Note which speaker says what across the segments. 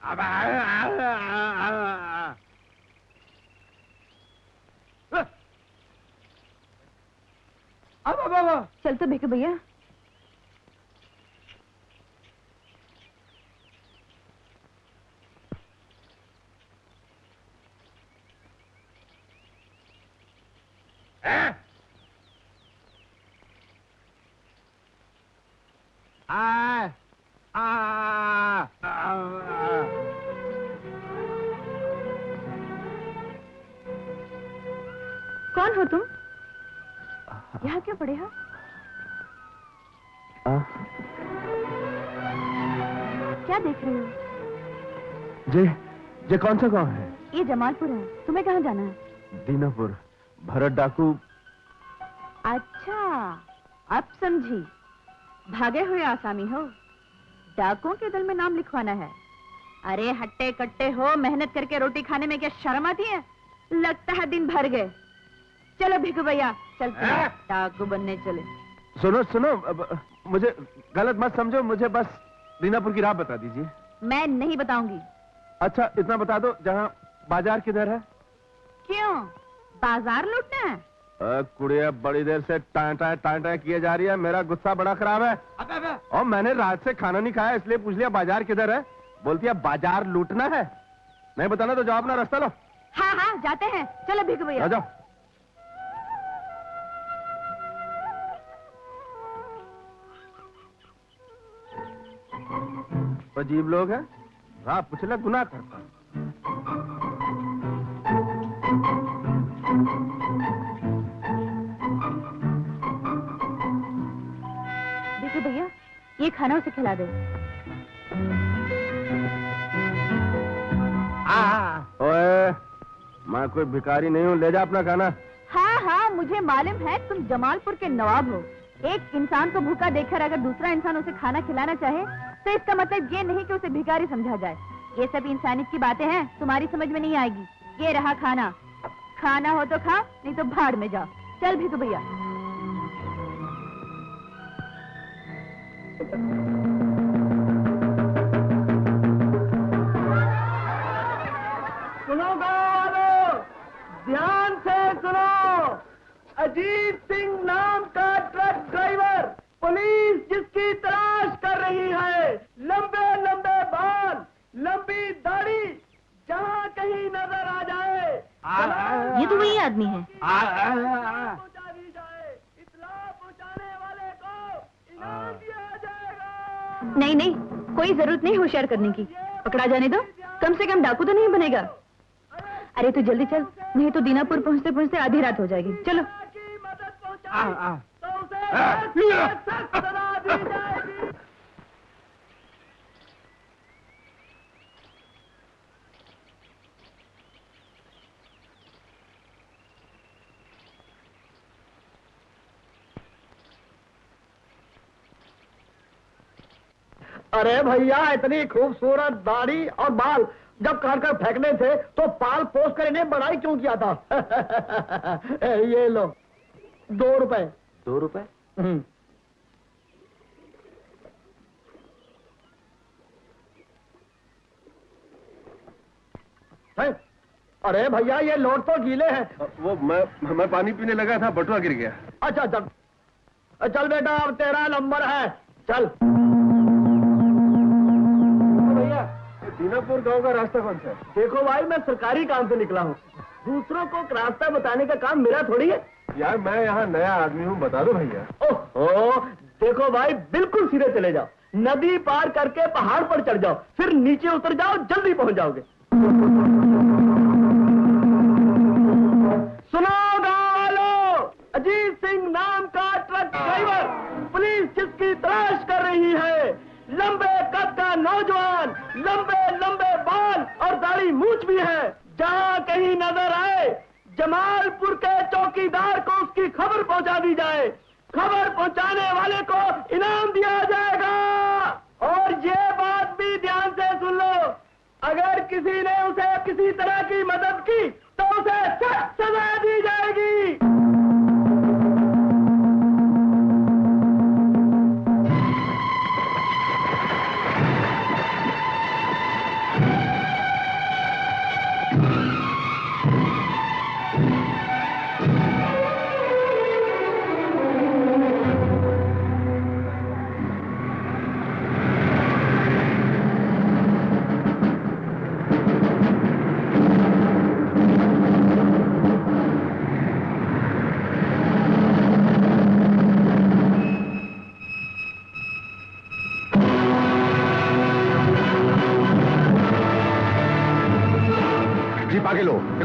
Speaker 1: अब
Speaker 2: चल तो भिखू भैया। कौन हो तुम? यहाँ क्यों पड़े हो? क्या देख रहे हो?
Speaker 1: ये कौन सा गांव है?
Speaker 2: ये जमालपुर है। तुम्हें कहाँ जाना है?
Speaker 1: दीनापुर। भरत डाकू।
Speaker 2: अच्छा, अब समझी। भागे हुए आसामी हो। डाकुओं के दल में नाम लिखवाना है। अरे हट्टे कट्टे हो, मेहनत करके रोटी खाने में क्या शर्म आती है? लगता है दिन भर गए। चलो भिखू भैया, चलते हैं, डाकू बनने चले।
Speaker 1: सुनो सुनो, मुझे गलत मत समझो, मुझे बस दीनापुर की राह बता दीजिए।
Speaker 2: मैं नहीं बताऊंगी।
Speaker 1: अच्छा इतना बता दो, जहाँ बाजार किधर है?
Speaker 2: क्यों, बाजार लूटना है?
Speaker 1: कुड़िया बड़ी देर से टाँ किए जा रही है, मेरा गुस्सा बड़ा खराब है। और मैंने रात से खाना नहीं खाया, इसलिए पूछ लिया बाजार किधर है। बोलती है बाजार लूटना है। नहीं बताना तो जाओ अपना रास्ता लो।
Speaker 2: हाँ हाँ जाते हैं, चलो भिखू भैया।
Speaker 1: जाओ। अजीब लोग हैं, राह पूछले गुनाह करता।
Speaker 2: देखिए भैया, ये खाना उसे खिला दे।
Speaker 1: ओए, मैं कोई भिखारी नहीं हूँ, ले जा अपना खाना।
Speaker 2: हाँ हाँ मुझे मालूम है, तुम जमालपुर के नवाब हो। एक इंसान को भूखा देखकर अगर दूसरा इंसान उसे खाना खिलाना चाहे तो इसका मतलब ये नहीं कि उसे भिखारी समझा जाए। ये सब इंसानियत की बातें हैं, तुम्हारी समझ में नहीं आएगी। ये रहा खाना, खाना हो तो खा, नहीं तो भाड़ में जाओ। चल भिखू भैया।
Speaker 3: सुनो गाँव वालों, ध्यान से सुनो। अजीत सिंह नाम का ट्रक ड्राइवर पुलिस जिसकी तलाश कर रही है, लंबे लंबे बाल, लंबी दाढ़ी, जहाँ कहीं नजर आ जाए
Speaker 2: ये तो वही आदमी है।
Speaker 3: पहुंचा दी जाए। इत्तला पहुंचाने वाले को इनाम दिया जाएगा।
Speaker 2: नहीं नहीं, कोई जरूरत नहीं होशियार करने की। पकड़ा जाने दो, कम से कम डाकू तो नहीं बनेगा। अरे तू जल्दी चल, नहीं तो दीनापुर पहुंचते पहुंचते आधी रात हो जाएगी। चलो।
Speaker 3: तो उसे सख्त सजा दी जाएगी। अरे भैया, इतनी खूबसूरत दाढ़ी और बाल जब काट कर फेंकने थे तो पाल पोस कर इन्हें बड़ाई क्यों किया था? ये लो 2 रुपए।
Speaker 1: 2 रुपए?
Speaker 3: अरे भैया, ये लोट तो गीले हैं।
Speaker 1: वो मैं पानी पीने लगा था, बटुआ गिर गया।
Speaker 3: अच्छा चल चल बेटा, अब तेरा नंबर है, चल। भैया,
Speaker 1: दीनापुर गांव का रास्ता कौन सा है?
Speaker 3: देखो भाई, मैं सरकारी काम से निकला हूँ, दूसरों को रास्ता बताने का काम मेरा थोड़ी है।
Speaker 1: यार मैं यहाँ नया आदमी हूँ, बता दो भैया।
Speaker 3: ओहो, देखो भाई, बिल्कुल सीधे चले जाओ, नदी पार करके पहाड़ पर चढ़ जाओ, फिर नीचे उतर जाओ, जल्दी पहुंच जाओगे। सुनो गाँव वालों, अजीत सिंह नाम का ट्रक ड्राइवर पुलिस जिसकी तलाश कर रही है, लंबे कद का नौजवान, लंबे लंबे बाल और दाढ़ी मूंछ भी है, जहाँ कहीं नजर आए जमालपुर के चौकीदार को उसकी खबर पहुंचा दी जाए। खबर पहुंचाने वाले को इनाम दिया जाएगा। और ये बात भी ध्यान से सुन लो, अगर किसी ने उसे किसी तरह की मदद की तो उसे सख्त सजा दी जाएगी।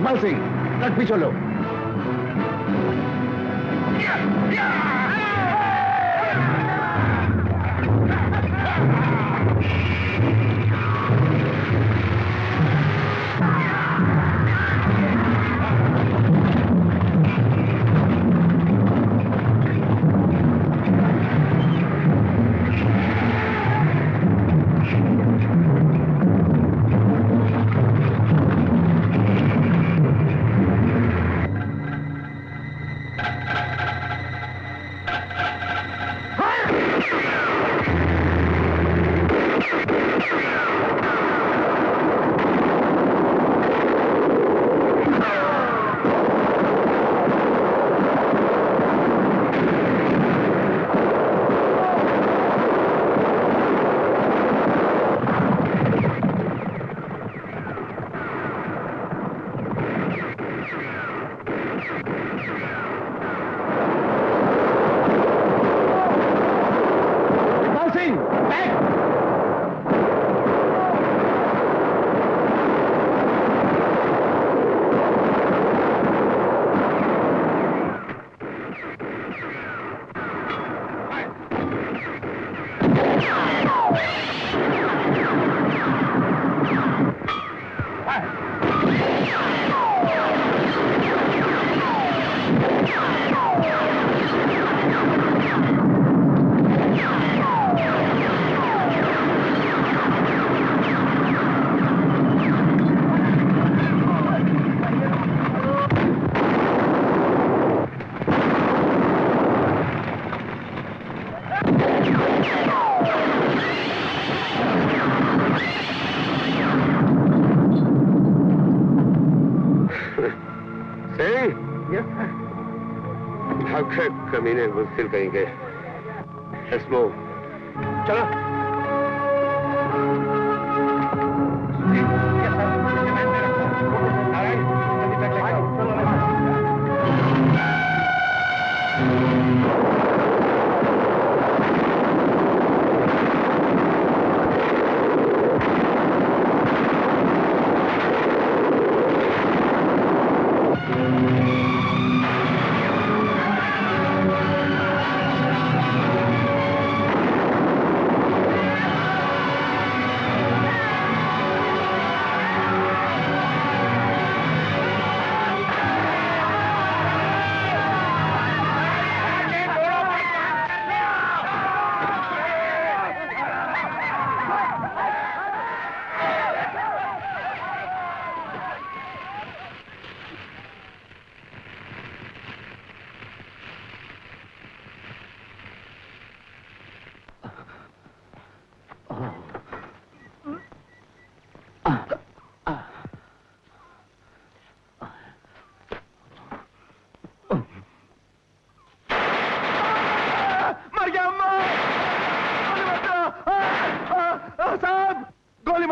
Speaker 1: इकबाल सिंह, ट्रक पीछे लो।
Speaker 4: कमीने मुश्किल कहेंगे।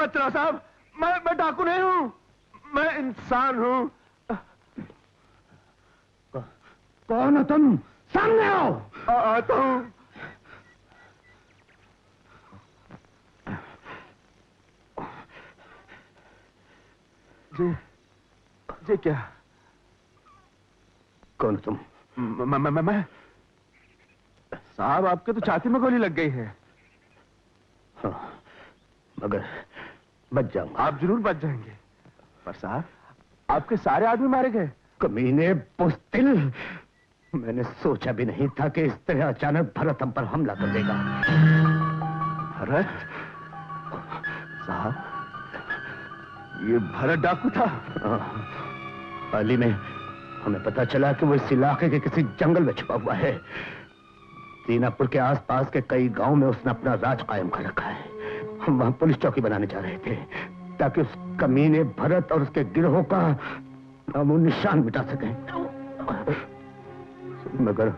Speaker 4: चलो
Speaker 1: साहब, मैं डाकू नहीं हूं, मैं इंसान हूं।
Speaker 3: कौन हो तुम? सामने आओ।
Speaker 1: आता हूं। जी क्या?
Speaker 3: कौन हो तुम?
Speaker 1: मैं साहब, आपके तो छाती में गोली लग गई है।
Speaker 3: हाँ, मगर बच जाऊंगा।
Speaker 1: आप जरूर बच जाएंगे, पर साहब आपके सारे आदमी मारे गए।
Speaker 3: कमीने बुज़दिल, मैंने सोचा भी नहीं था कि इस तरह अचानक भरत हम पर हमला कर देगा।
Speaker 1: भरत? साहब, ये भरत डाकू था?
Speaker 3: हाल ही में हमें पता चला कि वो इस इलाके के किसी जंगल में छुपा हुआ है। दीनापुर के आसपास के कई गांव में उसने अपना राज कायम कर रखा है। हम वहां पुलिस चौकी बनाने जा रहे थे ताकि उस कमीने भरत और उसके गिरोह का नामो निशान मिटा सकें, मगर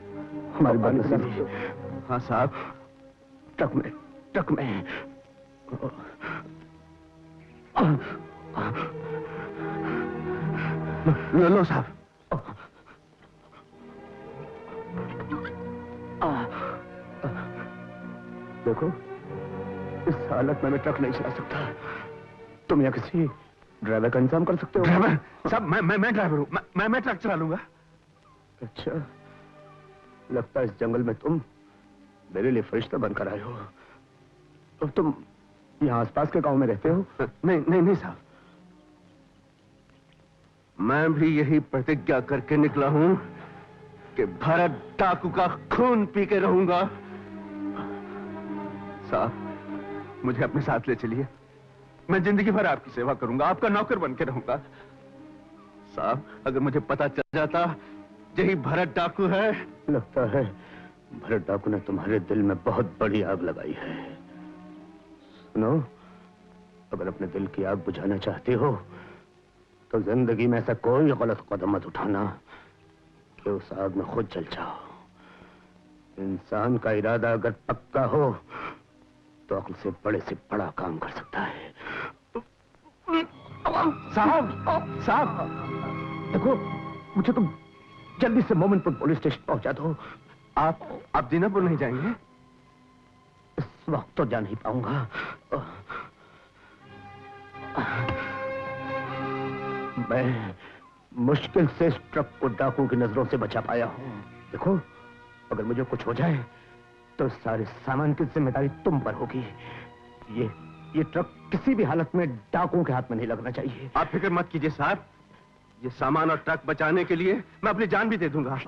Speaker 3: हमारी बात नहीं।
Speaker 1: हाँ साहब,
Speaker 3: ट्रक में
Speaker 1: लो साहब।
Speaker 3: देखो, इस हालत में मैं ट्रक नहीं चला सकता। तुम या किसी ड्राइवर का इंतजाम कर सकते हो?
Speaker 1: ड्राइवर साहब, मैं ड्राइवर हूँ, मैं ट्रक चला लूंगा।
Speaker 3: अच्छा, लगता है इस जंगल में तुम मेरे लिए फरिश्ता बनकर आए हो। तो तुम यहाँ आसपास के गांव में रहते हो?
Speaker 1: नहीं साहब, मैं भी यही प्रतिज्ञा करके निकला हूं कि भरत डाकू का खून पी के रहूंगा। साहब, मुझे अपने साथ ले चलिए, मैं जिंदगी भर आपकी सेवा करूंगा, आपका नौकर बन के रहूंगा। साहब, अगर मुझे पता चल जाता यही भरत डाकू है।
Speaker 3: लगता है भरत डाकू ने तुम्हारे दिल में बहुत बड़ी आग लगाई है। सुनो, अगर अपने दिल की आग बुझाना चाहते हो तो जिंदगी में ऐसा कोई गलत कदम मत उठाना कि उस आग में खुद जल जाओ। इंसान का इरादा अगर पक्का हो तो अक्ल से बड़े से बड़ा काम कर सकता है।
Speaker 1: साहब,
Speaker 3: देखो, मुझे तुम जल्दी से मोमिनपुर पुलिस स्टेशन पहुंचा दो।
Speaker 1: आप दीनापुर नहीं जाएंगे?
Speaker 3: इस वक्त तो जा नहीं पाऊंगा। मैं मुश्किल से इस ट्रक को डाकू की नजरों से बचा पाया हूं। देखो, अगर मुझे कुछ हो जाए तो सारे सामान की जिम्मेदारी तुम पर होगी। ये ट्रक किसी भी हालत में डाकुओं के हाथ में नहीं लगना चाहिए।
Speaker 1: आप फिक्र मत कीजिए साहब, ये सामान और ट्रक बचाने के लिए मैं अपनी जान भी दे दूंगा।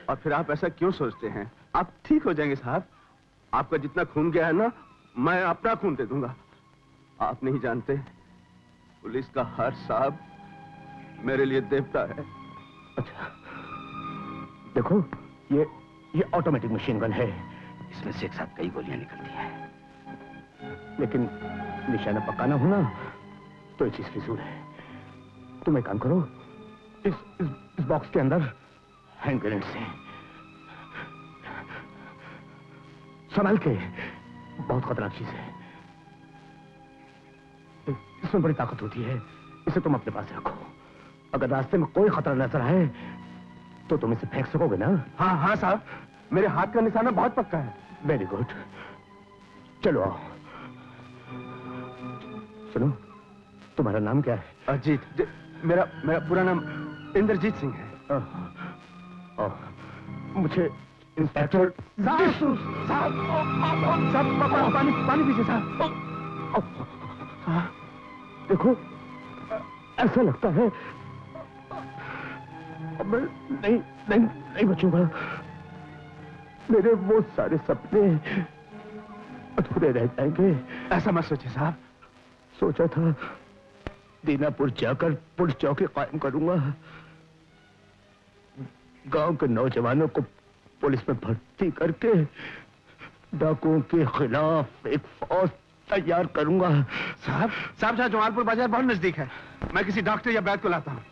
Speaker 1: और फिर आप ऐसा क्यों सोचते हैं? आप ठीक हो जाएंगे साहब। आपका जितना खून गया है ना, मैं अपना खून दे दूंगा। आप नहीं जानते, पुलिस का हर साहब मेरे लिए देवता है।
Speaker 3: अच्छा, देखो, ये ऑटोमेटिक मशीन गन है। इसमें से एक साथ कई गोलियां निकलती हैं, लेकिन निशाना पक्का ना होना तो ये चीज फिजूल है। तुम एक काम करो, इस बॉक्स के अंदर हैंड ग्रेनेड्स हैं, संभाल के, बहुत खतरनाक चीज है। इसमें बड़ी ताकत होती है, इसे तुम अपने पास रखो। अगर रास्ते में कोई खतरा नजर आए तो तुम इसे फेंक सकोगे ना?
Speaker 1: हाँ साहब, मेरे हाथ का निशाना बहुत पक्का है।
Speaker 3: वेरी गुड, चलो आओ। सुनो, तुम्हारा नाम क्या है?
Speaker 1: अजीत। मेरा पूरा नाम इंद्रजीत सिंह है।
Speaker 3: मुझे इंस्पेक्टर
Speaker 1: साहब, पानी पीजिए साहब।
Speaker 3: देखो, ऐसा लगता है अब मैं नहीं बचूंगा। मेरे वो सारे सपने अधूरे रह जाएंगे।
Speaker 1: ऐसा मत सोचिए साहब।
Speaker 3: सोचा था दीनापुर जाकर पुलिस चौकी कायम करूंगा, गांव के नौजवानों को पुलिस में भर्ती करके डाकुओं के खिलाफ एक फौज तैयार करूंगा।
Speaker 1: साहब जमालपुर बाजार बहुत नजदीक है, मैं किसी डॉक्टर या वैद्य को लाता हूँ।